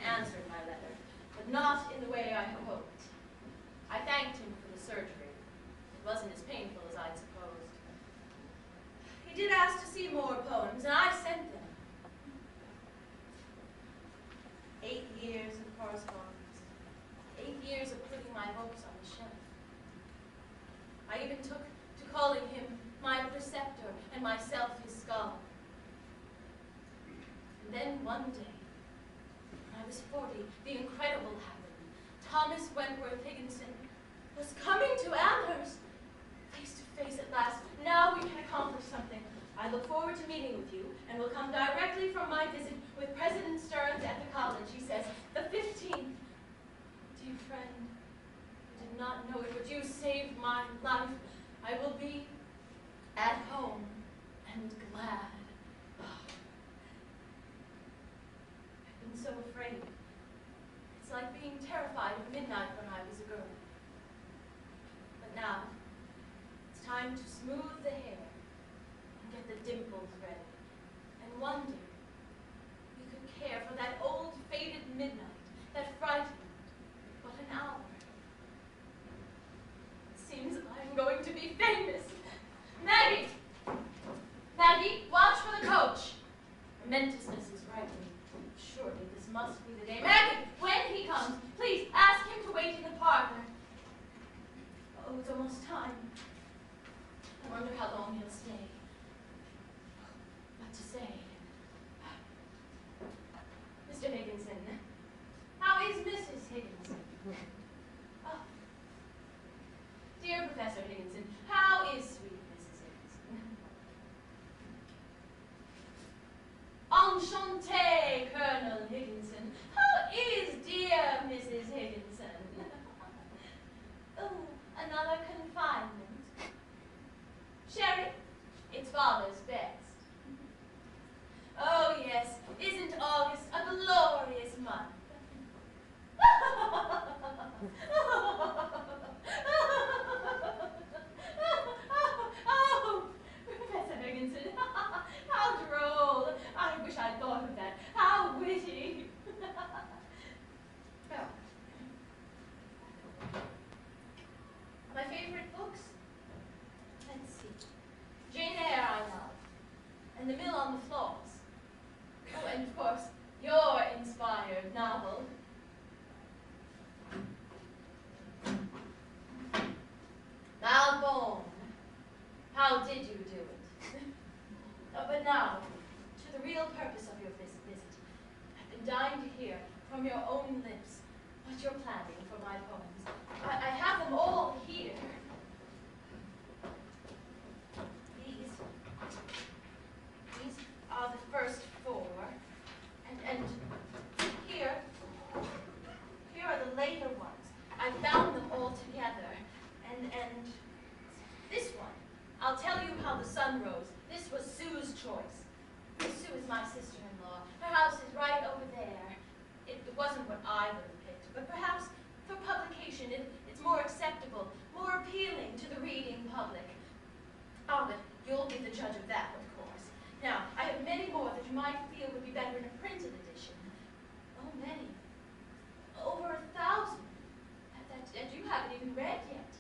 answered my letter, but not in the way I had hoped. I thanked him for the surgery. It wasn't as painful as I'd supposed. He did ask to see more poems, and I sent them. 8 years of correspondence. 8 years of putting my hopes on the shelf. I even took to calling him my preceptor and myself his scholar. And then one day, when I was 40, the incredible happened. Thomas Wentworth Higginson was coming to Amherst, face to face at last. Now we can accomplish something. I look forward to meeting with you, and will come directly from my visit with President Stearns at the college. He says, the 15th. Dear friend, I did not know it, but you saved my life. I will be at home and glad. I've been so afraid. It's like being terrified of midnight when I was a girl. But now, it's time to smooth the hair and get the dimples ready. And one day, we could care for that old faded midnight that frightened but an hour. It seems I'm going to be famous. Maggie! Maggie, watch for the coach. Momentousness is frightening. Surely this must be the day. Maggie, when he comes, please ask him to wait in the parlor. Oh, it's almost time. I wonder how long he'll stay. What to say? Mr. Higginson. How is Mrs. Higginson? Oh. Dear Professor Higginson, how is sweet Mrs. Higginson? Enchanté, Colonel Higginson. How is dear Mrs. Higginson? Oh, another confinement. Sherry, it's father's best. Oh yes, isn't August a glorious month? Oh, Professor Higginson, how droll. I wish I'd thought of that. How witty. Oh. My favorite books? Let's see. Jane Eyre I love, and The Mill on the Floors. Oh, and of course, your inspired novel. Malbone, how did you do it? But now, to the real purpose of your visit. I've been dying to hear from your own lips what you're planning for my poems. I have them all here. These are the first 4, and here are the later ones. I bound them all together, and this one, I'll tell you how the sun rose. This was Sue's choice. Sue is my sister-in-law. Her house is right over there. It wasn't what I would have picked, but perhaps for publication it's more acceptable, more appealing to the reading public. Oh, but you'll be the judge of that, of course. Now, I have many more that you might feel would be better in a printed edition. Oh, many. Over 1,000. That you haven't even read yet.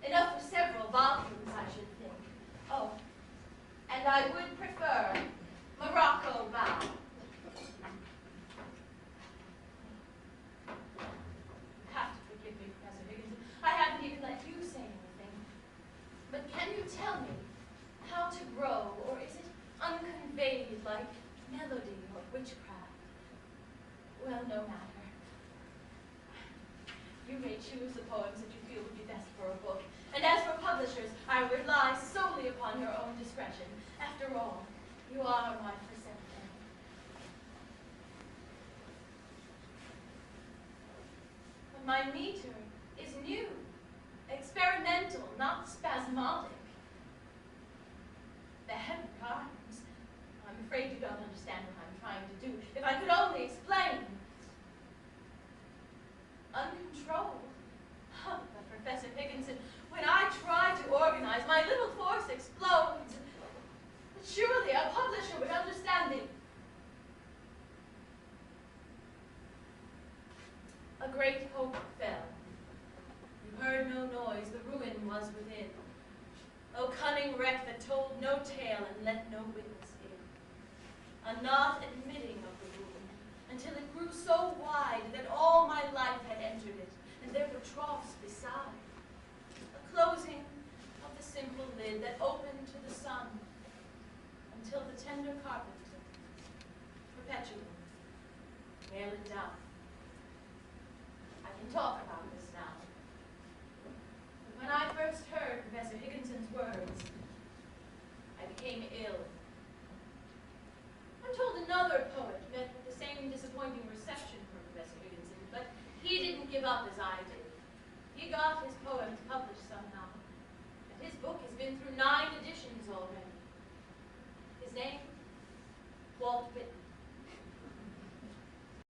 Enough for several volumes, I should think. Oh, and I would prefer Morocco Bow. You have to forgive me, Professor Higginson. I haven't even let you say anything. But can you tell me how to grow, or is it unconveyed like melody or witchcraft? Well, no matter. You may choose the poems that you feel would be best for a book. And as for publishers, I rely solely upon your own discretion. After all, you are my preceptor. But my meter is new, experimental, not spasmodic. The heavy rhymes. I'm afraid you don't understand what I'm trying to do. If I could only explain. Uncontrolled. Oh, but Professor Higginson, when I try to organize, my little force explodes. But surely a publisher would understand me. great hope fell. You heard no noise, the ruin was within. O cunning wreck that told no tale and let no witness in. A not admitting of the room, until it grew so wide that all my life had entered it, and there were troughs beside. A closing of the simple lid that opened to the sun, until the tender carpet took, perpetual, nail it down. I can talk about this now. But when I first heard Professor Higginson's words, I became ill. I'm told another poet met with the same disappointing reception from Professor Higginson, but he didn't give up as I did. He got his poetry